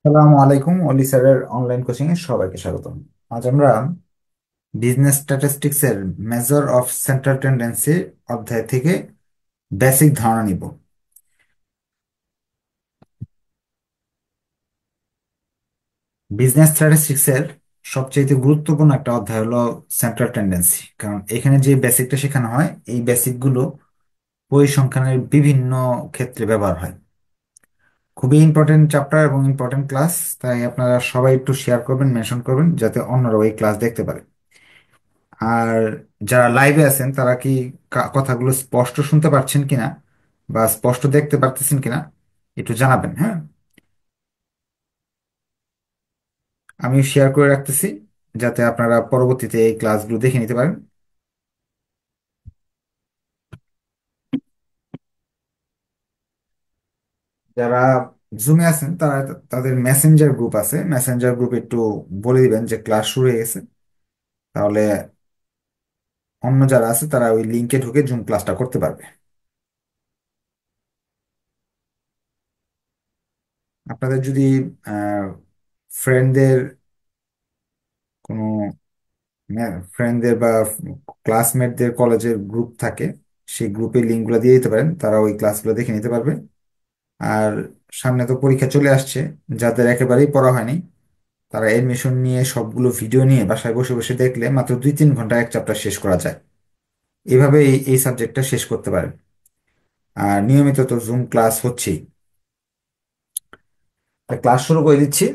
আসসালামু আলাইকুম, অলি স্যারের অনলাইন কোচিং এ সবাইকে স্বাগতম। আজ আমরা বিজনেস স্ট্যাটিস্টিক্স এর মেজর অফ সেন্ট্রাল টেন্ডেন্সি অধ্যায় থেকে বেসিক ধারণা নিব। বিজনেস স্ট্যাটিস্টিক্স এর সবচেয়ে গুরুত্বপূর্ণ একটা অধ্যায় হলো সেন্ট্রাল টেন্ডেন্সি, কারণ এখানে যে বেসিকটা শেখানো হয় এই বেসিক গুলো পরিসংখ্যানের বিভিন্ন ক্ষেত্রে ব্যবহার হয়। খুবই ইম্পর্টেন্ট চ্যাপ্টার এবং ইম্পর্টেন্ট ক্লাস, তাই আপনারা সবাই একটু শেয়ার করবেন, মেনশন করবেন যাতে অন্যরাও এই ক্লাস দেখতে পারে। আর যারা লাইভে আছেন তারা কি কথাগুলো স্পষ্ট শুনতে পাচ্ছেন কিনা বা স্পষ্ট দেখতে পারতেছেন কিনা একটু জানাবেন, হ্যাঁ। আমি শেয়ার করে রাখতেছি যাতে আপনারা পরবর্তীতে এই ক্লাসগুলো দেখে নিতে পারেন। যারা জুমে আছেন তারা তাদের মেসেঞ্জার গ্রুপ আছে, মেসেঞ্জার গ্রুপে একটু বলে দিবেন যে ক্লাস শুরু হয়ে গেছে, তাহলে অন্য যারা আছে তারা ওই লিঙ্কে ঢুকে জুম ক্লাসটা করতে পারবে। আপনাদের যদি ফ্রেন্ডদের কোনো ফ্রেন্ডদের বা ক্লাসমেটদের কলেজের গ্রুপ থাকে, সেই গ্রুপে লিঙ্কগুলো দিয়ে দিতে পারেন, তারা ওই ক্লাসগুলো দেখে নিতে পারবে। আর সামনে তো পরীক্ষা চলে আসছে, যাদের একেবারেই পড়া হয়নি তারা এডমিশন নিয়ে সবগুলো ভিডিও নিয়ে বাসায় বসে বসে দেখলে মাত্র 2-3 ঘন্টা এক চ্যাপ্টার শেষ করা যায়। এইভাবে এই সাবজেক্টটা শেষ করতে পারেন। আর নিয়মিত তো জুম ক্লাস হচ্ছেই। ক্লাস শুরু করে দিচ্ছি।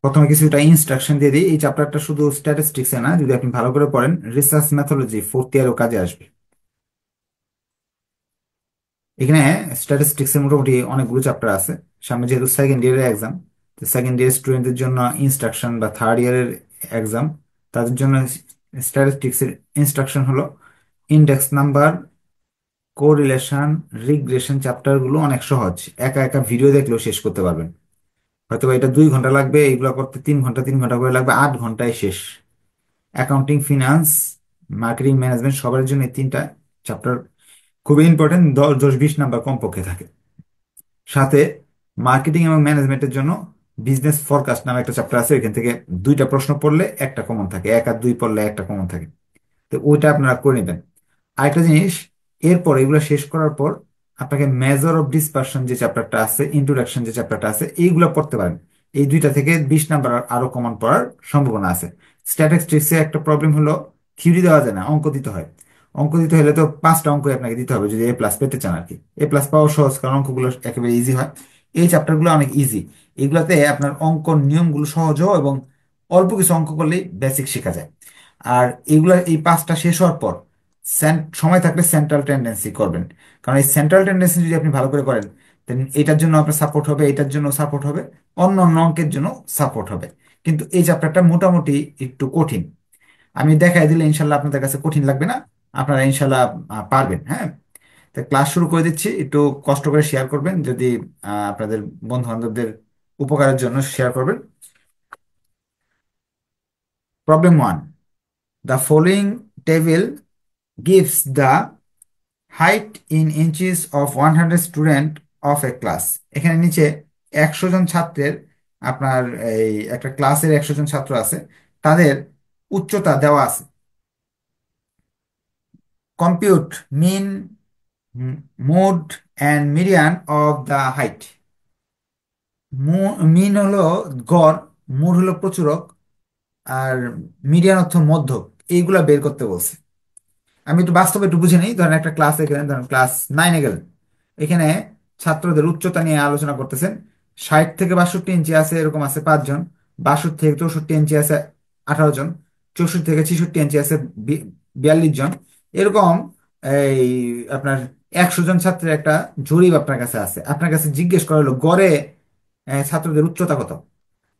প্রথমে কিছুটা ইনস্ট্রাকশন দিয়ে দিই। এই চ্যাপ্টারটা শুধু স্ট্যাটিস্টিক্সে না, যদি আপনি ভালো করে পড়েন রিসার্চ মেথোলজি ফোর্থ ইয়ারও কাজে আসবে। এখানে স্ট্যাটিস্টিক্সের মোটামুটি অনেকগুলো চ্যাপ্টার আছে। সামনে যেহেতু সেকেন্ড ইয়ারের এক্সাম, তো সেকেন্ড ইয়ার স্টুডেন্টদের জন্য ইনস্ট্রাকশন বা থার্ড ইয়ারের এক্সাম, তাদের জন্য স্ট্যাটিস্টিক্সের ইনস্ট্রাকশন হলো ইন্ডেক্স নাম্বার, কোরিলেশন, রিগ্রেশন। চ্যাপ্টারগুলো অনেক সহজ, একা একা ভিডিও দেখলেও শেষ করতে পারবেন। হয়তো বা এটা 2 ঘন্টা লাগবে, এইগুলো করতে 3 ঘন্টা, 3 ঘন্টা করে লাগবে, 8 ঘন্টায় শেষ। অ্যাকাউন্টিং, ফিনান্স, মার্কেটিং, ম্যানেজমেন্ট সবার জন্য এই তিনটা চ্যাপ্টার খুবই ইম্পর্টেন্ট, 10-20 নাম্বার কমপক্ষে থাকে। সাথে মার্কেটিং এবং ম্যানেজমেন্টের জন্য বিজনেস ফরকাস্ট নামে একটা চ্যাপ্টার আছে, এখান থেকে দুইটা প্রশ্ন পড়লে একটা কমন থাকে, 1 আর 2 পড়লে একটা কমন থাকে। তো ওইটা আপনারা করে নেবেন। আরেকটা জিনিস, এরপর এগুলো শেষ করার পর আপনাকে মেজর অফ ডিসপারশন যে চ্যাপ্টারটা আছে, ইন্ট্রোডাকশন যে চ্যাপ্টারটা আছে, এইগুলো পড়তে পারেন। এই দুইটা থেকে 20 নাম্বার আরো কমন পড়ার সম্ভাবনা আছে। স্ট্যাটিস্টিক্সে একটা প্রবলেম হলো থিওরি দেওয়া যায় না, অঙ্ক দিতে হয়। অঙ্ক দিতে হলে তো 5টা অঙ্ক আপনাকে দিতে হবে যদি এ প্লাস পেতে চান আর কি। এ প্লাস পাওয়া সহজ, কারণ অঙ্কগুলো একেবারে ইজি হয়। এই চ্যাপ্টারগুলো অনেক ইজি। এগুলাতে আপনার অঙ্ক নিয়মগুলো সহজও, এবং অল্প কিছু অঙ্ক করলেই বেসিক শেখা যায়। আর এগুলা এই 5টা শেষ হওয়ার পর সময় থাকলে সেন্ট্রাল টেন্ডেন্সি করবেন। কারণ এই সেন্ট্রাল টেন্ডেন্সি যদি আপনি ভালো করে করেন, দেন এটার জন্য আপনার সাপোর্ট হবে, এটার জন্য সাপোর্ট হবে, অন্য অন্য অঙ্কের জন্য সাপোর্ট হবে। কিন্তু এই চ্যাপ্টারটা মোটামুটি একটু কঠিন। আমি দেখাই দিলে ইনশাল্লাহ আপনাদের কাছে কঠিন লাগবে না, আপনারা ইনশাল্লাহ পারবেন, হ্যাঁ। তো ক্লাস শুরু করে দিচ্ছি, একটু কষ্ট করে শেয়ার করবেন, যদি আপনাদের বন্ধু বান্ধবদের উপকারের জন্য শেয়ার করবেন। Problem 1, the following table gives the height in inches of 100 student of A class. এখানে নিচে 100 জন ছাত্রের, আপনার এই একটা ক্লাসের 100 জন ছাত্র আছে, তাদের উচ্চতা দেওয়া আছে। Compute mean, mode and median of the height. Mean হলো গড়, মোড হলো প্রচুরক, আর মিডিয়ান অর্থ মধ্য। এইগুলা বের করতে বলছে। আমি একটু বাস্তবে একটু বুঝে নিই। ধরেন একটা ক্লাসে গেলেন, ধরেন ক্লাস 9-এ গেলেন, এখানে ছাত্রদের উচ্চতা নিয়ে আলোচনা করতেছেন। 60 থেকে 62 ইঞ্চি আছে এরকম আছে 5 জন, 62 থেকে 64 ইঞ্চি আছে 18 জন, 64 থেকে 66 ইঞ্চি আছে 42 জন, এরকম। এই আপনার 100 জন ছাত্রের একটা জরিপ আপনার কাছে আছে, আপনার কাছে জিজ্ঞেস করা হলো গড়ে ছাত্রদের উচ্চতা কত।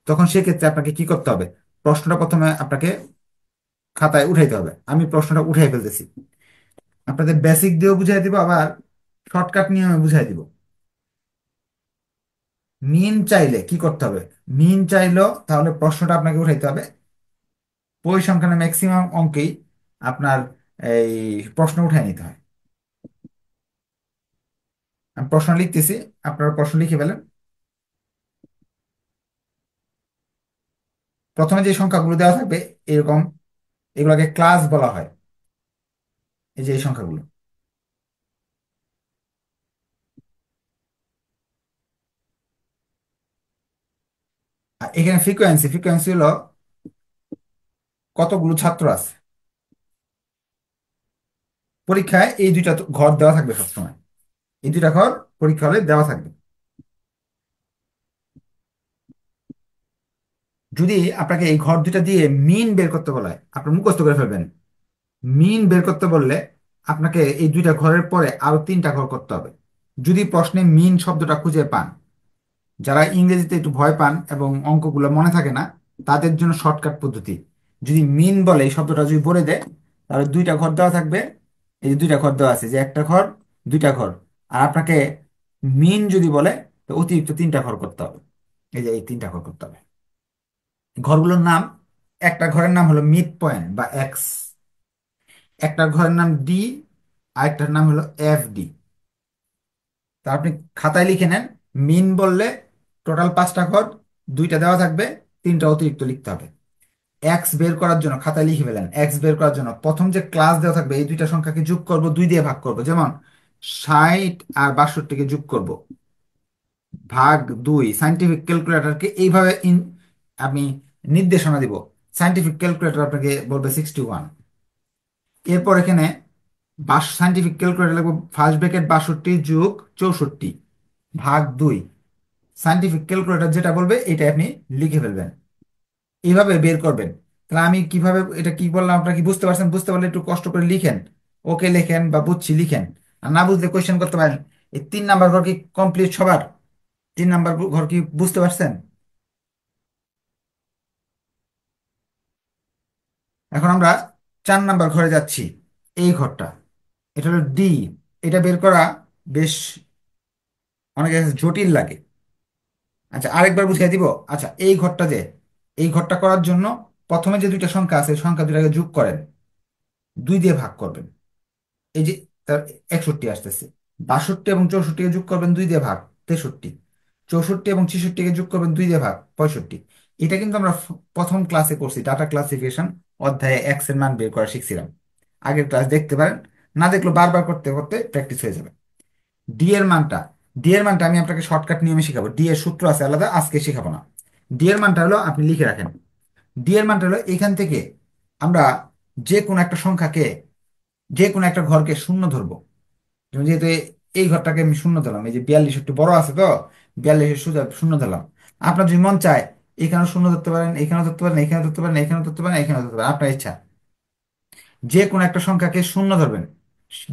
তখন সেক্ষেত্রে আপনাকে কি করতে হবে? প্রশ্নটা প্রথমে আপনাকে খাতায় উঠাইতে হবে। আমি প্রশ্নটা উঠাই ফেলতেছি, আপনাদের বেসিক দিয়েও বুঝাই দিব, আবার শর্টকাট নিয়মে বুঝাই দিব। মিন চাইলে কি করতে হবে? মিন চাইলো তাহলে প্রশ্নটা আপনাকে উঠাইতে হবে। পরিসংখ্যানের ম্যাক্সিমাম অঙ্কেই আপনার এই প্রশ্ন উঠাই নিতে হয়। আমি প্রশ্ন লিখতেছি, আপনারা প্রশ্ন লিখে ফেলেন। প্রথমে যে সংখ্যাগুলো দেওয়া থাকবে এরকম, এগুলোকে ক্লাস বলা হয়। এই যে এই সংখ্যাগুলো, আর এখানে ফ্রিকোয়েন্সি, ফ্রিকোয়েন্সি হলো কতগুলো ছাত্র আছে। পরীক্ষায় এই দুইটা ঘর দেওয়া থাকবে সবসময়, এই দুইটা ঘর পরীক্ষা হলে দেওয়া থাকবে। যদি আপনাকে এই ঘর দুইটা দিয়ে মিন বের করতে বলা হয়, আপনি মুখস্থ করে ফেলবেন। মিন বের করতে বললে আপনাকে এই দুইটা ঘরের পরে আরো তিনটা ঘর করতে হবে। যদি প্রশ্নে মিন শব্দটা খুঁজে পান, যারা ইংরেজিতে একটু ভয় পান এবং অঙ্কগুলো মনে থাকে না, তাদের জন্য শর্টকাট পদ্ধতি, যদি মিন বলে এই শব্দটা যদি বলে দেয়, তাহলে দুইটা ঘর দেওয়া থাকবে। এই যে দুইটা ঘর দেওয়া আছে, যে একটা ঘর, দুইটা ঘর। আর আপনাকে মিন যদি বলে, তো অতিরিক্ত তিনটা ঘর করতে হবে। এই যে এই তিনটা ঘর করতে হবে। ঘরগুলোর নাম, একটা ঘরের নাম হলো মিড পয়েন্ট বা এক্স, একটা ঘরের নাম ডি, আরেকটার নাম হলো এফ ডি। তা আপনি খাতায় লিখে নেন। মিন বললে টোটাল পাঁচটা ঘর, দুইটা দেওয়া থাকবে, তিনটা অতিরিক্ত লিখতে হবে। এক্স বের করার জন্য খাতায় লিখে ফেলেন। এক্স বের করার জন্য প্রথম যে ক্লাস দেওয়া থাকবে এই দুইটা সংখ্যাকে যোগ করব, দুই দিয়ে ভাগ করব। যেমন 60 আর 62কে যোগ করব, ভাগ দুই। সাইন্টিফিক ক্যালকুলেটরকে এইভাবে আমি নির্দেশনা দিব। সাইন্টিফিক ক্যালকুলেটর আপনাকে বলবে 61। এরপর এখানে সাইন্টিফিক ক্যালকুলেটর লিখবো ফার্স্ট ব্র্যাকেট 62 যোগ 64 ভাগ দুই। সাইন্টিফিক ক্যালকুলেটর যেটা বলবে এটা আপনি লিখে ফেলবেন, এইভাবে বের করবেন। তাহলে আমি কিভাবে, এটা কি বললাম আপনারা কি বুঝতে পারছেন? বুঝতে পারলে একটু কষ্ট করে লিখেন, ওকে লেখেন বা বুঝছি লিখেন। আর না বুঝলে কোয়েশ্চেন করতে পারেন। এই 3 নাম্বার ঘর কি কমপ্লিট সবার? 3 নাম্বার ঘর কি বুঝতে পারছেন? এখন আমরা 4 নাম্বার ঘরে যাচ্ছি। এই ঘরটা, এটা হলো ডি। এটা বের করা বেশ অনেক জটিল লাগে। আচ্ছা আরেকবার বুঝিয়ে দিব। আচ্ছা এই ঘরটা যে, এই ঘরটা করার জন্য প্রথমে যে দুইটা সংখ্যা আছে, সংখ্যা দুটাকে যোগ করেন, দুই দিয়ে ভাগ করবেন। এই যে তার 61 আসতেছে। 62 এবং 64কে যোগ করবেন, দুই দিয়ে ভাগ, 63। 64 এবং 66কে যোগ করবেন, দুই দিয়ে ভাগ, 65। এটা কিন্তু আমরা প্রথম ক্লাসে করছি, ডাটা ক্লাসিফিকেশন অধ্যায়ে এক্স এর মান বের করা শিখছিলাম। আগের ক্লাস দেখতে পারেন, না দেখলেও বারবার করতে করতে প্র্যাকটিস হয়ে যাবে। ডি এর মানটা, ডি এর মানটা আমি আপনাকে শর্টকাট নিয়মে শিখাবো। ডি এর সূত্র আছে আলাদা, আজকে শিখাবো না। ডি এর মানটা হলো, আপনি লিখে রাখেন। ডি এর মানটা হলো এখান থেকে আমরা যে কোনো একটা সংখ্যাকে, যে কোনো একটা ঘরকে শূন্য ধরবো। যেমন যেহেতু এই ঘরটাকে আমি শূন্য ধরলাম, এই যে 42 একটু বড় আছে তো, 42 সোজা শূন্য ধরলাম। আপনার যদি মন চায় এখানেও শূন্য ধরতে পারেন, এখানেও ধরতে পারেন, এখানেও ধরতে পারেন, এখানেও ধরতে পারেন, এখানেও ধরতে পারেন, আপনার ইচ্ছা। যে কোনো একটা সংখ্যাকে শূন্য ধরবেন,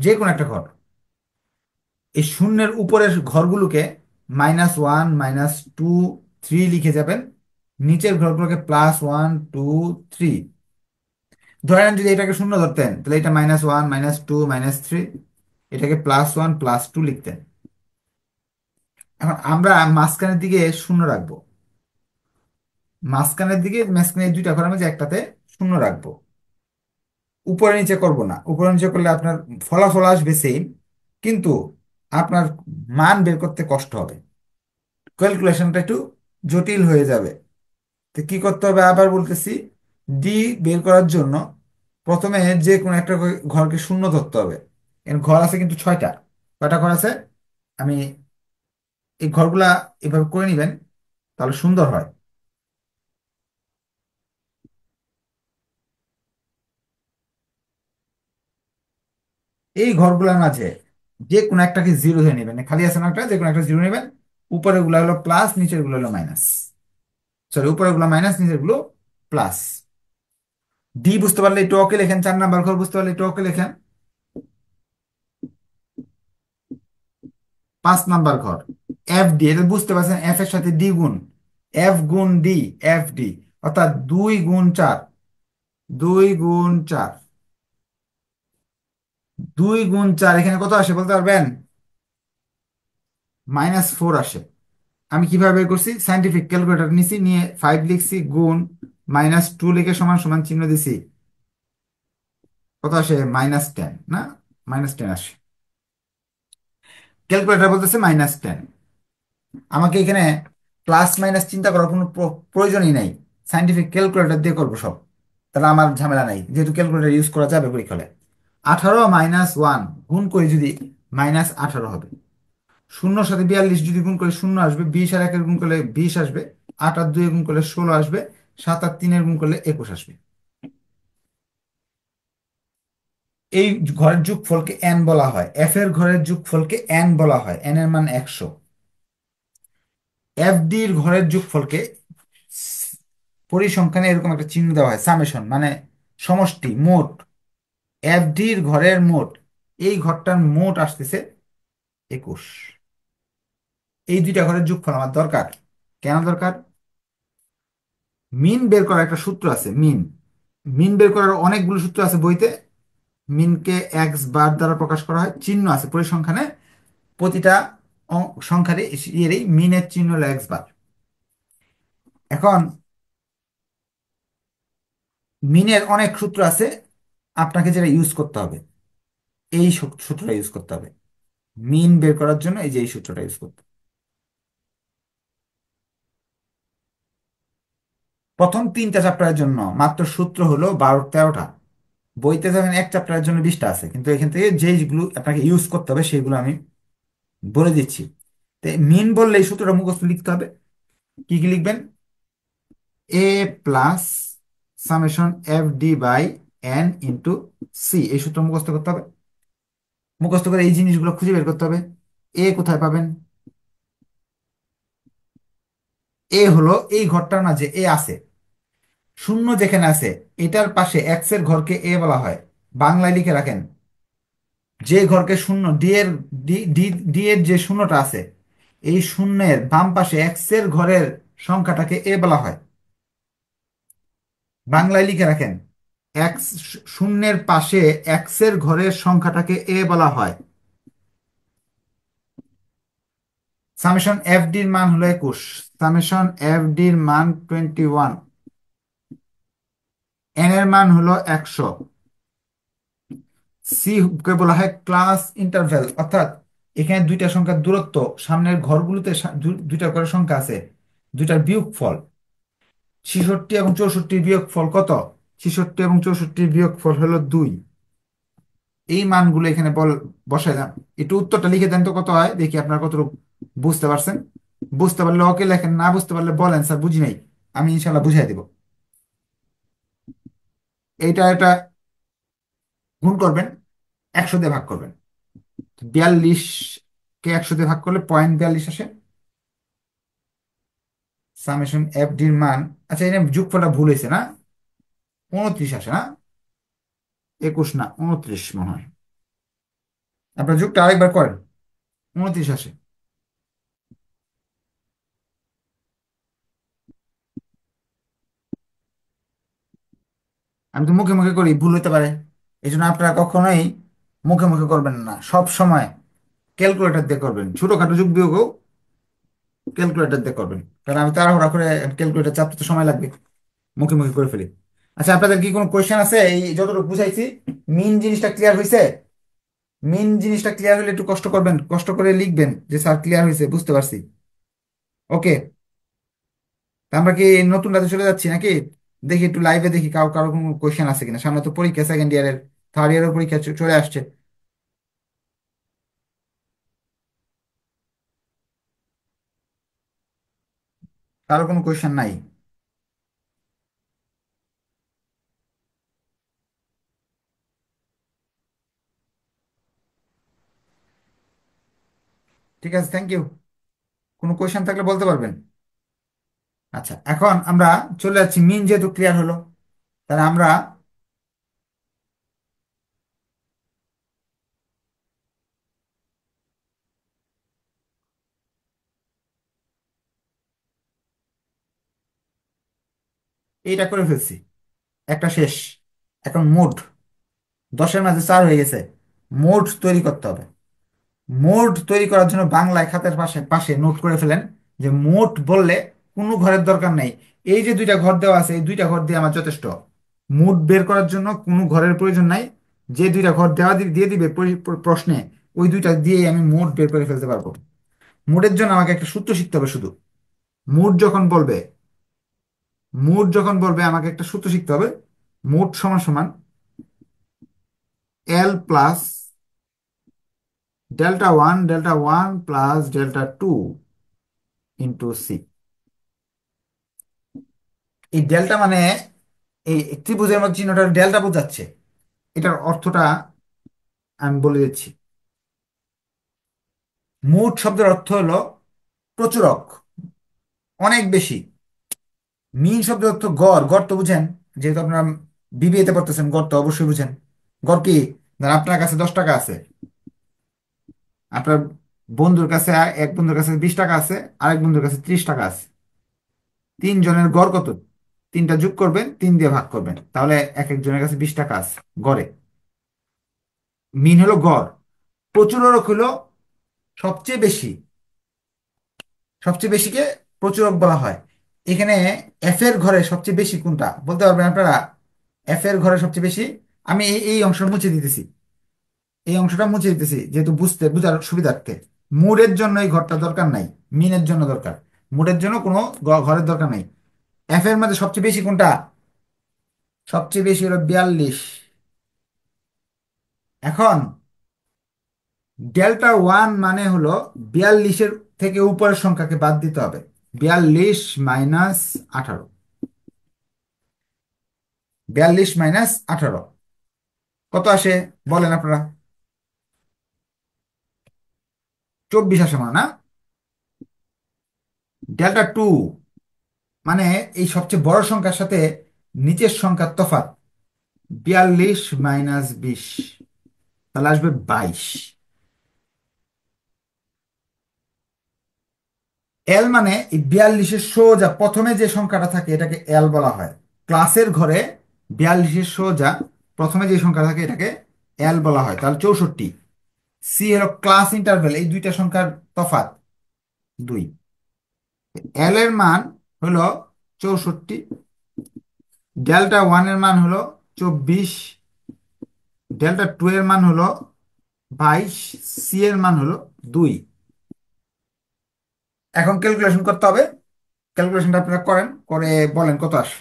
যে কোনো একটা ঘর। এই শূন্যের উপরের ঘরগুলোকে -1, -2, 3 লিখে যাবেন। নিচের ঘরগুলোকে +1, 2, 3। ধরেন যদি এটাকে শূন্য ধরতেন, তাহলে এটা -1, -2, -3, এটাকে +1, +2 লিখতেন। এখন আমরা মাঝখানের দিকে শূন্য রাখবো, মাঝখানের দিকে, মাঝখানে এই দুইটা ঘরের মাঝে একটাতে শূন্য রাখবো। উপরে নিচে করব না, উপরে নিচে করলে আপনার ফলাফল আসবে সেম, কিন্তু আপনার মান বের করতে কষ্ট হবে, ক্যালকুলেশনটা একটু জটিল হয়ে যাবে। তো কি করতে হবে আবার বলতেছি। ডি বের করার জন্য প্রথমে যে কোনো একটা ঘরকে শূন্য ধরতে হবে। এর ঘর আছে কিন্তু 6টা। কয়টা ঘর আছে? আমি এই ঘরগুলা এভাবে করে নিবেন, তাহলে সুন্দর হয়। এই ঘরগুলোর মাঝে যে কোনো একটাকে জিরো ধরে নেবেন, খালি আছে না একটা, যে কোনো একটা জিরো নেবেন। উপরের গুলো হলো প্লাস, নিচের গুলো হলো মাইনাস। সরি, উপরের গুলো মাইনাস, নিচের গুলো প্লাস। ডি বুঝতে পারলে একটু ওকে লেখেন, 4 নাম্বার ঘর বুঝতে পারলে একটু ওকে লেখেন। 5 নাম্বার ঘর এফ ডি, এটা বুঝতে পারছেন, এফ এর সাথে ডি গুণ, এফ গুণ ডি, এফ ডি, অর্থাৎ 2 গুণ 4। 2 গুণ 4, 2 গুণ 4 এখানে কত আসে বলতে পারবেন? -4 আসে। আমি কিভাবে বের করছি? সাইন্টিফিক ক্যালকুলেটর নিছি, নিয়ে 5 লিখছি, গুণ -2 লিখে সমান সমান চিহ্ন দিছি। কত আসে? -10 না, -10 আসে। ক্যালকুলেটর বলতেছে -10। আমাকে এখানে প্লাস মাইনাস চিন্তা করার কোনো প্রয়োজনই নাই, সাইন্টিফিক ক্যালকুলেটর দিয়ে করবো সব। তাহলে আমার ঝামেলা নাই, যেহেতু ক্যালকুলেটর ইউজ করা যাবে পরীক্ষা হলে। 18 - 1 গুণ করে যদি -18 হবে, শূন্যর সাথে 42 যদি গুণ করে শূন্য আসবে, 20 আর 1-এর গুণ করলে 20 আসবে, 8 আর 2-এর গুণ করলে 16 আসবে, 7 আর 3-এর গুণ করলে 21 আসবে। এই ঘরের যোগফলকে এন বলা হয়, এফ এর ঘরের যোগফলকে এন বলা হয়, এন এর মান 100। এফ ডির ঘরের যোগফলকে পরিসংখ্যানে এরকম একটা চিহ্ন দেওয়া হয়, সামেশন, মানে সমষ্টি, মোট। এফ ডির ঘরের মোট, এই ঘরটার মোট আসতেছে 21। এই দুইটা ঘরের যোগফল আমার দরকার। কেন দরকার? মিন বের করার একটা সূত্র আছে, মিন। মিন বের করার অনেকগুলো সূত্র আছে বইতে। মিনকে এক্স বার দ্বারা প্রকাশ করা হয়, চিহ্ন আছে পরিসংখ্যানে। প্রতিটা সংখ্যারই ইয়েরই মিনের চিহ্ন হলো এক্স বার। এখন মিনের অনেক সূত্র আছে, আপনাকে যেটা ইউজ করতে হবে, এই সূত্রটা ইউজ করতে হবে মিন বের করার জন্য, এই যে এই সূত্রটা ইউজ করতে হবে। প্রথম 3টা চ্যাপ্টারের জন্য মাত্র সূত্র হলো 12-13টা। বইতে যেমন এক চ্যাপ্টারের জন্য 20টা আছে, কিন্তু এখান থেকে যেইগুলো আপনাকে ইউজ করতে হবে সেইগুলো আমি বলে দিচ্ছি। তো মিন বললে এই সূত্রটা মুখস্থ লিখতে হবে। কি কি লিখবেন? A plus summation F D by N into C, এই সূত্র মুখস্থ করতে হবে। মুখস্থ করে এই জিনিসগুলো খুঁজে বের করতে হবে। এ কোথায় পাবেন? এ হলো এই ঘরটার মাঝে এ আছে, শূন্য যেখানে আছে এটার পাশে এক্স এর ঘরকে এ বলা হয়। বাংলায় লিখে রাখেন, যে ঘরকে শূন্য ডি এর ডি ডি ডি এর যে শূন্যটা আছে, এই শূন্যের বাম পাশে এক্স এর ঘরের সংখ্যাটাকে এ বলা হয়। বাংলায় লিখে রাখেন, এক্স, শূন্যের পাশে এক্স এর ঘরের সংখ্যাটাকে এ বলা হয়। সামেশন এফ ডির মান হলো 21, সামেশন এফ ডির মান 21, এন এর মান হলো 100। সি কে বলা হয় ক্লাস ইন্টারভ্যাল, অর্থাৎ এখানে দুইটা সংখ্যার দূরত্ব, সামনের ঘরগুলোতে দুইটা করে সংখ্যা আছে, দুইটার বিয়োগফল। 66 এবং 64 বিয়োগফল কত? 66 এবং 64 বিয়োগফল হলো 2। এই মানগুলো এখানে বসায় দেন। একটু উত্তরটা লিখে দেন তো, কত হয় দেখি আপনার কতটুকু বুঝতে পারছেন। বুঝতে পারলে ওকে লেখেন, না বুঝতে পারলে বলেন স্যার বুঝি নাই, আমি ইনশাল্লাহ বুঝাই দিব। এইটা এটা গুণ করবেন, 100 দিয়ে ভাগ করবেন। 42 কে 100 দিয়ে ভাগ করলে 0.42 আসে। সামেশন এফ ডির মান, আচ্ছা এখানে যোগফলটা ভুল হয়েছে না, 29 আসে না, 21 না 29 মনে হয়। আপনার যোগটা আরেকবার করেন, 29 আসে। আমি তো মুখে মুখে করি, ভুল হতে পারে। এই জন্য আপনারা কখনোই মুখে মুখে করবেন না, সব সময় ক্যালকুলেটর দিয়ে করবেন। ছোটখাটো যোগ বিয়োগও ক্যালকুলেটর দিয়ে করবেন, কারণ আমি তাড়াহুড়া করে ক্যালকুলেটর চাপতে তো সময় লাগবে, মুখে মুখে করে ফেলি। আচ্ছা, আপনাদের কি কোনো কোয়েশ্চেন আছে? এই যতটুকু বুঝাইছি, মিন জিনিসটা ক্লিয়ার হয়েছে? মিন জিনিসটা ক্লিয়ার হলে একটু কষ্ট করবেন, কষ্ট করে লিখবেন যে স্যার ক্লিয়ার হয়েছে, বুঝতে পারছি। ওকে, আমরা কি নতুন রাতে চলে যাচ্ছি নাকি? দেখি একটু লাইভে দেখি কারো কারো কোনো কোয়েশ্চেন আছে কিনা। সামনে তো পরীক্ষা, সেকেন্ড ইয়ারের, থার্ড ইয়ারের পরীক্ষা চলে আসছে। কারো কোনো কোয়েশ্চেন নাই? ঠিক আছে, থ্যাংক ইউ। কোনো কোয়েশ্চেন থাকলে বলতে পারবেন। আচ্ছা, এখন আমরা চলে যাচ্ছি, মিন যেহেতু ক্লিয়ার হলো, তাহলে আমরা এইটা করে ফেলছি, একটা শেষ। এখন মোট 10-এর মাঝে 4 হয়ে গেছে, মোট তৈরি করতে হবে। মোট তৈরি করার জন্য বাংলায় খাতার পাশে পাশে নোট করে ফেলেন যে মোট বললে কোনো ঘরের দরকার নেই। এই যে দুইটা ঘর দেওয়া আছে, এই দুইটা ঘর দিয়ে আমার যথেষ্ট। মোট বের করার জন্য কোনো ঘরের প্রয়োজন নাই, যে দুইটা ঘর দেওয়া দিয়ে দিবে প্রশ্নে, ওই দুইটা দিয়েই আমি মোড বের করে ফেলতে পারবো। মোডের জন্য আমাকে একটা সূত্র শিখতে হবে শুধু। মোড যখন বলবে মোড যখন বলবে আমাকে একটা সূত্র শিখতে হবে। মোড সমান সমান L plus delta one plus delta 2 into C. এই ডেল্টা মানে এই ত্রিভুজের মধ্যে চিহ্নটা ডেল্টা বোঝাচ্ছে। এটার অর্থটা আমি বলে দিচ্ছি। মোট শব্দের অর্থ হলো প্রচুরক, অনেক বেশি। মিন শব্দের অর্থ গড়, গড় তো বুঝেন, যেহেতু আপনারা বিবিএতে পড়তেছেন, গড় তো অবশ্যই বুঝেন। গড় কি? ধরেন আপনার কাছে 10 টাকা আছে, আপনার বন্ধুর কাছে, এক বন্ধুর কাছে 20 টাকা আছে, আরেক বন্ধুর কাছে 30 টাকা আছে। তিনজনের গড় কত? তিনটা যোগ করবেন, 3 দিয়ে ভাগ করবেন, তাহলে এক একজনের কাছে 20 টাকা আছে গড়ে। মিন হলো গড়। প্রচুরক হলো সবচেয়ে বেশি। সবচেয়ে বেশিকে প্রচুরক বলা হয়। এখানে এফ এর ঘরে সবচেয়ে বেশি কোনটা বলতে পারবেন আপনারা? এফ এর ঘরে সবচেয়ে বেশি, আমি এই অংশটা মুছে দিতেছি। এই অংশটা মুছে দিতেছি যেহেতু বুঝার সুবিধার্থে। মুডের জন্য এই ঘরটা দরকার নাই, মিনের জন্য দরকার। মুডের জন্য কোনো ঘরের দরকার নাই। এফ এর মধ্যে সবচেয়ে বেশি কোনটা? সবচেয়ে বেশি হলো 42। এখন ডেল্টা 1 মানে হলো 42-এর থেকে উপরের সংখ্যাকে বাদ দিতে হবে। 42 - 18। 42 - 18 কত আসে বলেন আপনারা? 24 আসে মানে না? ডেল্টা 2 মানে এই সবচেয়ে বড় সংখ্যার সাথে নিচের সংখ্যার তফাৎ। 42 - 20, তাহলে আসবে 22। এল মানে এই 42-এর সোজা প্রথমে যে সংখ্যাটা থাকে এটাকে এল বলা হয়। ক্লাসের ঘরে 42-এর সোজা প্রথমে যে সংখ্যা থাকে এটাকে এল বলা হয়, তাহলে 64। সি হলো ক্লাস ইন্টারভেল, এই দুইটা সংখ্যার তফাৎ 2। এল এর মান হলো 64, ডেল্টা 1 এর মান হলো 24, ডেল্টা 2 এর মান হলো 22, সি এর মান হলো 2। এখন ক্যালকুলেশন করতে হবে। ক্যালকুলেশনটা আপনারা করেন, করে বলেন কত আসে।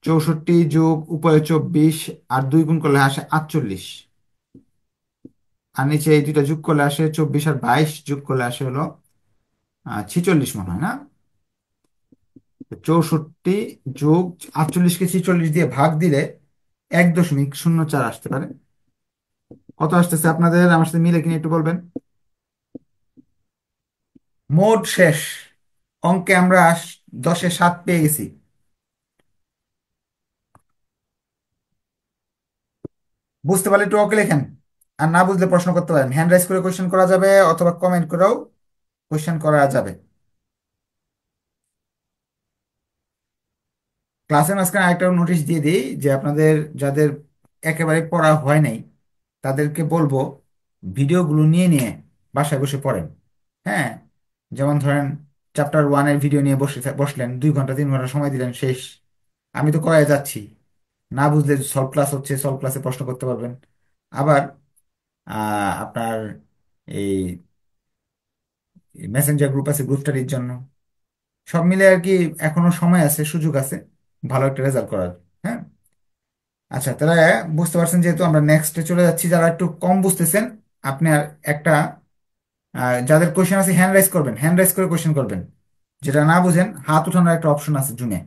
64 যোগ উপরে 24 আর 2 গুণ করলে আসে 48। আর নিচে এই দুইটা যোগ করলে আসে 24 আর 22 যোগ করলে আসে হলো 46 মনে হয় না? 64 যোগ 48-কে 46 দিয়ে ভাগ দিলে 1.04 আসতে পারে। কত আসতেছে আপনাদের? আমার সাথে মিলে কিনা একটু বলবেন। মোট শেষ অঙ্কে আমরা 10-এ 7 পেয়ে গেছি। বুঝতে পারলে একটু ওকে লেখেন, আর না বুঝলে প্রশ্ন করতে পারেন। হ্যান্ড রাইজ করে কোয়েশ্চেন করা যাবে অথবা কমেন্ট করেও কোয়েশ্চেন করা যাবে। ক্লাসের মাঝখানে আরেকটা নোটিশ দিয়ে দিই যে আপনাদের যাদের একেবারে পড়া হয় নাই তাদেরকে বলবো ভিডিওগুলো নিয়ে নিয়ে বাসায় বসে পড়েন। হ্যাঁ, যেমন ধরেন চ্যাপ্টার 1-এর ভিডিও নিয়ে বসলেন, 2 ঘন্টা 3 ঘন্টা সময় দিলেন, শেষ। আমি তো করাই যাচ্ছি। না বুঝলে সলভ ক্লাস হচ্ছে, সলভ ক্লাসে প্রশ্ন করতে পারবেন। আবার আপনার এই মেসেঞ্জার গ্রুপ আছে, গ্রুপ স্টাডির জন্য। সব মিলে আর কি এখনো সময় আছে, সুযোগ আছে ভালো একটা রেজাল্ট করার। হ্যাঁ, আচ্ছা, তাহলে বুঝতে পারছেন। যেহেতু আমরা নেক্সটে চলে যাচ্ছি, যারা একটু কম বুঝতেছেন আপনি আর একটা যাদের কোয়েশ্চেন আছে হ্যান্ড রাইজ করবেন, হ্যান্ড রাইজ করে কোয়েশ্চেন করবেন। যেটা না বুঝেন হাত উঠানোর একটা অপশন আছে জুমে,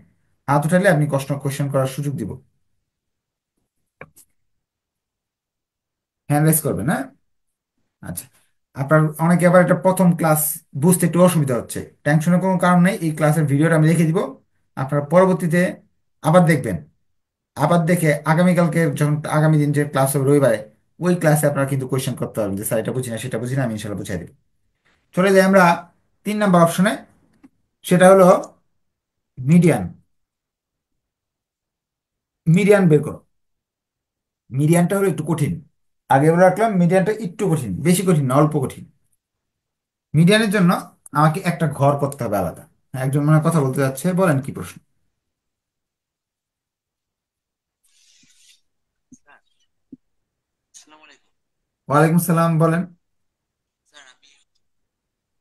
হাত উঠালে আপনি কষ্ট কোয়েশ্চেন করার সুযোগ দিব। হ্যান্ড রাইজ করবেন, হ্যাঁ। আচ্ছা, আপনার অনেকে আবার এটা প্রথম ক্লাস, বুঝতে একটু অসুবিধা হচ্ছে। টেনশনের কোনো কারণ নেই, এই ক্লাসের ভিডিওটা আমি লিখে দিব। আপনারা পরবর্তীতে আবার দেখবেন। আবার দেখে আগামীকালকে যখন আগামী দিন যে ক্লাস হবে রবিবারে, ওই ক্লাসে আপনারা কিন্তু কোয়েশ্চেন করতে পারবেন যে স্যার এটা বুঝি না সেটা বুঝি না, আমি ইনশাল্লাহ বুঝাই দেব। চলে যাই আমরা 3 নাম্বার অপশনে, সেটা হলো মিডিয়ান। মিডিয়ান বের করো। মিডিয়ানটা হলো একটু কঠিন। আগে বলে রাখলাম মিডিয়ানটা একটু কঠিন, বেশি কঠিন না, অল্প কঠিন। মিডিয়ানের জন্য আমাকে একটা ঘর করতে হবে আলাদা। একজন মনে হয় কথা বলতে যাচ্ছে, বলেন কি প্রশ্ন? স্যার, আসসালামু আলাইকুম। ওয়ালাইকুম সালাম, বলেন। স্যার আমি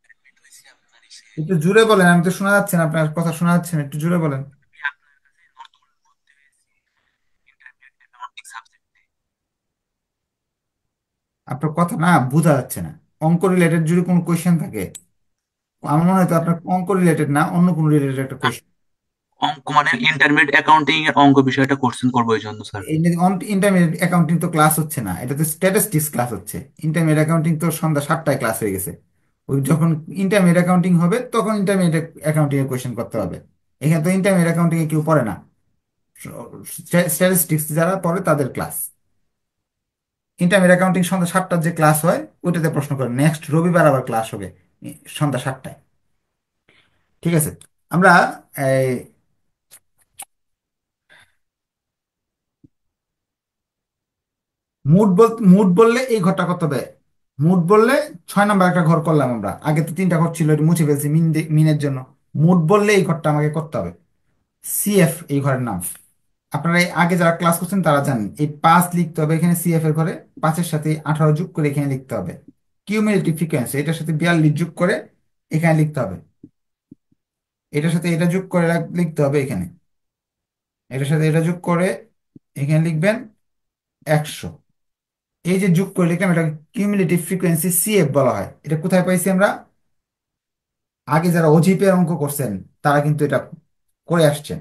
অ্যাডমিট হয়েছি আপনার এসে। একটু জোরে বলেন, আমি তো শোনা যাচ্ছে না, আপনার কথা শোনা যাচ্ছে না, একটু জোরে বলেন। আমি আপনার কাছে নতুন ভর্তি হয়েছি ইন্টারমিডিয়েট অ্যাকাউন্টিং সাবজেক্টে। আপনার কথা না বোঝা যাচ্ছে না। অঙ্ক রিলেটেড যদি কোনো কোয়েশ্চেন থাকে, আমার মনে হয় তো আপনার অঙ্ক রিলেটেড না, অন্য কোনো রিলেটেড একটা কোয়েশ্চেন। অঙ্ক মানে ইন্টারমিডিয়েট অ্যাকাউন্টিং এর অঙ্ক বিষয়টা কোশ্চেন করবো এই জন্য স্যার। ইন্টারমিডিয়েট অ্যাকাউন্টিং তো ক্লাস হচ্ছে না, এটা তো স্ট্যাটিস্টিক্স ক্লাস হচ্ছে। ইন্টারমিডিয়েট অ্যাকাউন্টিং তো সন্ধ্যা 7টায় ক্লাস হয়ে গেছে। ওই যখন ইন্টারমিডিয়েট অ্যাকাউন্টিং হবে তখন ইন্টারমিডিয়েট অ্যাকাউন্টিং এর কোয়েশ্চেন করতে হবে। এখানে তো ইন্টারমিডিয়েট অ্যাকাউন্টিং এ কেউ পড়ে না। স্ট্যাটিস্টিক্স যারা পড়ে তাদের ক্লাস। ইন্টারমিডিয়েট অ্যাকাউন্টিং সন্ধ্যা 7টার যে ক্লাস হয় ওইটাতে প্রশ্ন করে, নেক্সট রবিবার আবার ক্লাস হবে সন্ধ্যা 7টায়। ঠিক আছে। আমরা এই মুড বললে এই ঘরটা কত হবে? মুড বললে 6 নম্বর একটা ঘর করলাম আমরা, আগে তো 3টা ঘর ছিল, এটা মুছে ফেলছি মিনের জন্য। মুড বললে এই ঘরটা আমাকে করতে হবে। সিএফ এই ঘরের নাম। আপনারা এই আগে যারা ক্লাস করছেন তারা জানেন, এই 5 লিখতে হবে এখানে সিএফ এর ঘরে। 5-এর সাথে 18 যোগ করে এখানে লিখতে হবে। কিউমুলেটিভ ফ্রিকোয়েন্সি এটার সাথে 42 যোগ করে এখানে লিখতে হবে। এটার সাথে এটা যোগ করে লিখতে হবে এখানে। এটার সাথে এটা যোগ করে এখানে লিখবেন 100। এই যে যোগ করে লিখলাম, এটা কিউমুলেটিভ ফ্রিকোয়েন্সি সিএফ বলা হয়। এটা কোথায় পাইছি আমরা? আগে যারা অজিপের অঙ্ক করছেন তারা কিন্তু এটা করে আসছেন।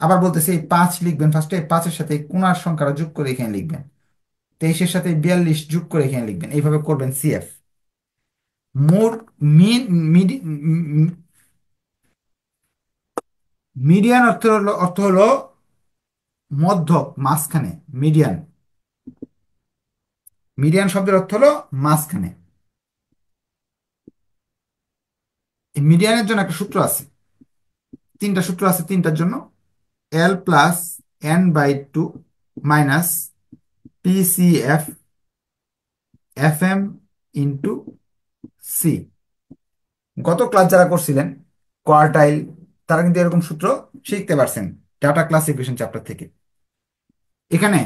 আবার বলতেছি, এই 5 লিখবেন ফার্স্টে, 5-এর সাথে এই কোণার সংখ্যাটা যোগ করে এখানে লিখবেন। 23-এর সাথে 42 যোগ করে এখানে লিখবেন, এইভাবে করবেন সিএফ। মোর মিন মিডি মিডিয়ান অর্থ হলো মধ্য, মাঝখানে। মিডিয়ান। মিডিয়ান শব্দের অর্থ হলো মাঝখানে। এই মিডিয়ানের জন্য একটা সূত্র আছে, 3টা সূত্র আছে 3টার জন্য। L+N/2 minus PCF FM/C। গত ক্লাস যারা করছিলেন কোয়ার্টাইল, তারা কিন্তু এরকম সূত্র শিখতে পারছেন ডাটা ক্লাসিফিকেশন চ্যাপ্টার থেকে। এখানে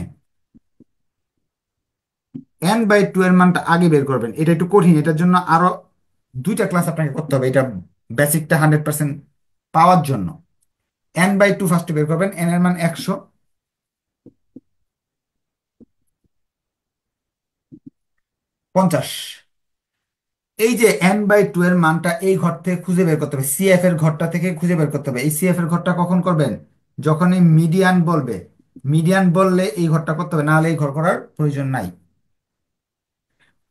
N/2 এর মানটা আগে বের করবেন, এটা একটু কঠিন, এটার জন্য আরো 2টা ক্লাস আপনাকে করতে হবে এটা বেসিকটা 100% পাওয়ার জন্য। N/2 ফার্স্টে বের করবেন, এন এর মান 100, 50। এই যে N/2 এর মানটা এই ঘর থেকে খুঁজে বের করতে হবে, সিএফ এর ঘরটা থেকে খুঁজে বের করতে হবে। এই সিএফ এর ঘরটা কখন করবেন? যখন এই মিডিয়ান বলবে। মিডিয়ান বললে এই ঘরটা করতে হবে, নাহলে এই ঘর করার প্রয়োজন নাই।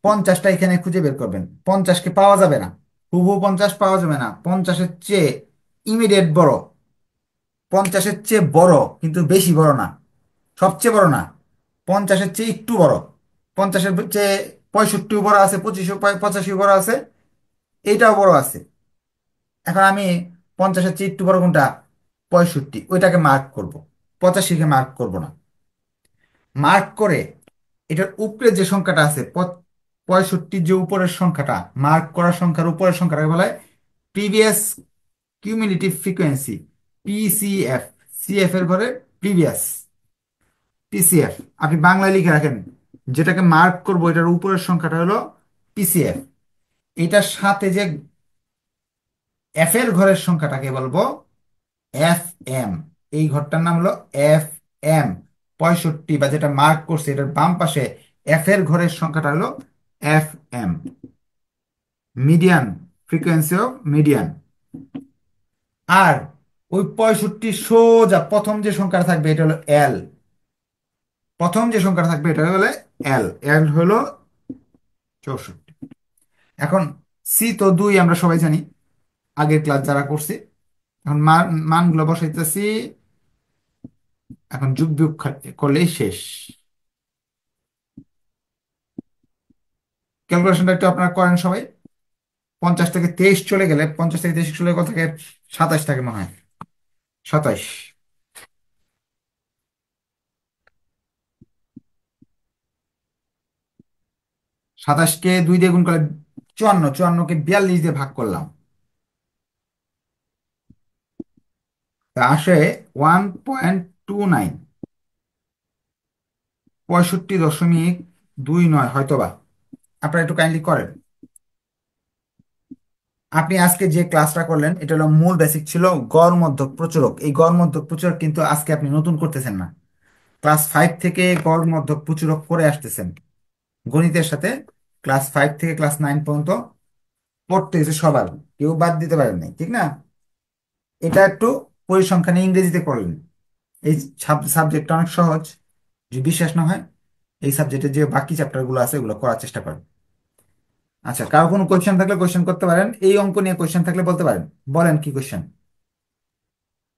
50টা এখানে খুঁজে বের করবেন। 50কে পাওয়া যাবে না, হুবহু 50 পাওয়া যাবে না, 50-এর চেয়ে ইমিডিয়েট বড়। 50-এর চেয়ে বড় কিন্তু বেশি বড় না, সবচেয়ে বড় না, 50-এর চেয়ে একটু বড়। 50-এর চেয়ে 65 বড় আছে, 85 বড় আছে, এইটাও বড় আছে। এখন আমি 50-এর চেয়ে একটু বড় কোনটা? 65, ওইটাকে মার্ক করব। 85-কে মার্ক করব না। মার্ক করে এটার উপরে যে সংখ্যাটা আছে 65, যে উপরের সংখ্যাটা, মার্ক করার সংখ্যার উপরের সংখ্যাটাকে বলা হয় previous cumulative frequency, PCF. CF এর ঘরে প্রিভিয়াস, পিসিএফ। আপনি বাংলায় লিখে রাখেন, যেটাকে মার্ক করব এটার উপরের সংখ্যাটা হলো পিসিএফ। এটার সাথে যে এফ এর ঘরের সংখ্যাটাকে বলবো FM। এই ঘরটার নাম হলো FM। 65 বা যেটা মার্ক করছে এটার বাম পাশে এফ এর ঘরের সংখ্যাটা হলো FM, median, frequency of median. আর ওই 65 সোজা প্রথম যে সংখ্যাটা থাকবে এটা হলো এল। প্রথম যে সংখ্যাটা থাকবে এটা হলো এল। এল হলো 64। এখন সি তো 2 আমরা সবাই জানি, আগের ক্লাস যারা করছি। এখন মানগুলো বসাইতেছি, এখন যোগ বিয়োগ করলেই শেষ। ক্যালকুলেশনটা একটু আপনারা করেন সবাই। 50 থেকে 23 চলে গেলে, 50 থেকে 23 চলে কত থাকে? 27 থাকে মনে হয়। 27। 27কে 2 দিয়ে গুণ করলে 54, 54কে 42 দিয়ে ভাগ করলাম, তা আসে 1.29। 65.29 দুই নয় হয়তোবা। আপনারা একটু কাইন্ডলি করেন। আপনি আজকে যে ক্লাসটা করলেন এটা হলো মূল বেসিক ছিল, গড় মধ্যক প্রচুরক। এই গড় মধ্যক প্রচুরক কিন্তু আজকে আপনি নতুন করতেছেন না, ক্লাস 5 থেকে গড় মধ্যক প্রচুরক করে আসতেছেন গণিতের সাথে। ক্লাস 5 থেকে ক্লাস 9 পর্যন্ত পড়তে হয়েছে সবার, কেউ বাদ দিতে পারেন নাই, ঠিক না? এটা একটু পরিসংখ্যানে ইংরেজিতে করলেন। এই সাবজেক্টটা অনেক সহজ, যদি বিশ্বাস না হয় এই সাবজেক্টে যে বাকি চ্যাপ্টারগুলো আছে ওগুলো করার চেষ্টা করেন। আচ্ছা, কারো কোনো কোয়েশ্চেন থাকলে কোয়েশ্চেন করতে পারেন, এই অঙ্ক নিয়ে কোয়েশ্চেন থাকলে বলতে পারেন। বলেন কি কোয়েশ্চেন।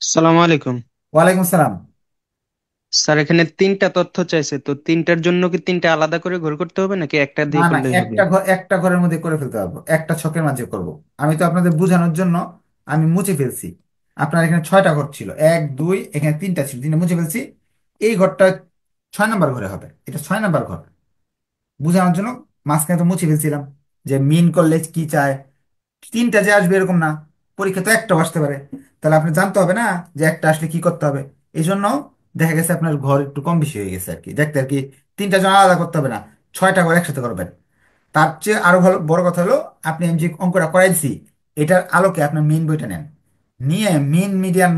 সালাম আলাইকুম। ওয়ালাইকুম সালাম। স্যার, এখানে তিনটা তথ্য চাইছে, তো তিনটার জন্য কি তিনটা আলাদা করে ঘর করতে হবে নাকি একটা না দিয়ে না, করলেই হবে? একটা ঘরের মধ্যে করে ফেলতে পারবো, একটা ছকের মাঝে করব। আমি তো আপনাদের বোঝানোর জন্য আমি মুছে ফেলছি। আপনার এখানে 6টা ঘর ছিল, এক দুই, এখানে 3টা ছিল, 3টা মুছে ফেলছি। এই ঘরটা 6 নম্বর ঘরে হবে, এটা 6 নম্বর ঘর। বোঝানোর জন্য মাঝখানে তো মুছে ফেলছিলাম, যে মিন করলে কি চায়। 3টা যে আসবে এরকম না, পরীক্ষা তো একটাও আসতে পারে। তাহলে আপনি জানতে হবে না যে একটা আসলে কি করতে হবে। এই জন্য দেখা গেছে আপনার ঘর একটু কম বেশি হয়ে গেছে আর কি, দেখতে আর কি। 3টা জন আলাদা করতে হবে না, 6টা ঘর একসাথে করবেন। তার চেয়ে আরো ভালো বড় কথা হলো, আপনি আমি যে অঙ্কটা করাইছি এটার আলোকে আপনার মেইন বইটা নেন, নিয়ে মিন মিডিয়ান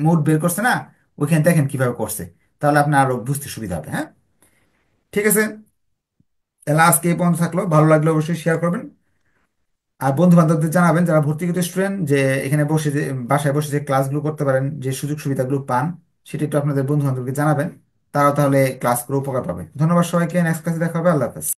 মোড বের করছে না, ওইখানে দেখেন কিভাবে করছে। তাহলে আপনার আরো বুঝতে সুবিধা হবে। হ্যাঁ, ঠিক আছে। তাহলে আজকে এই পর্যন্ত থাকলো, ভালো লাগলে অবশ্যই শেয়ার করবেন। আর বন্ধু বান্ধবদের জানাবেন যারা ভর্তিকৃত স্টুডেন্ট, যে এখানে বসে যে বাসায় বসে যে ক্লাসগুলো করতে পারেন, যে সুযোগ সুবিধাগুলো পান, সেটা একটু আপনাদের বন্ধু বান্ধবকে জানাবেন। তারাও তাহলে ক্লাস করে উপকার পাবে। ধন্যবাদ সবাইকে, নেক্সট ক্লাসে দেখা হবে। আল্লাহ হাফেজ।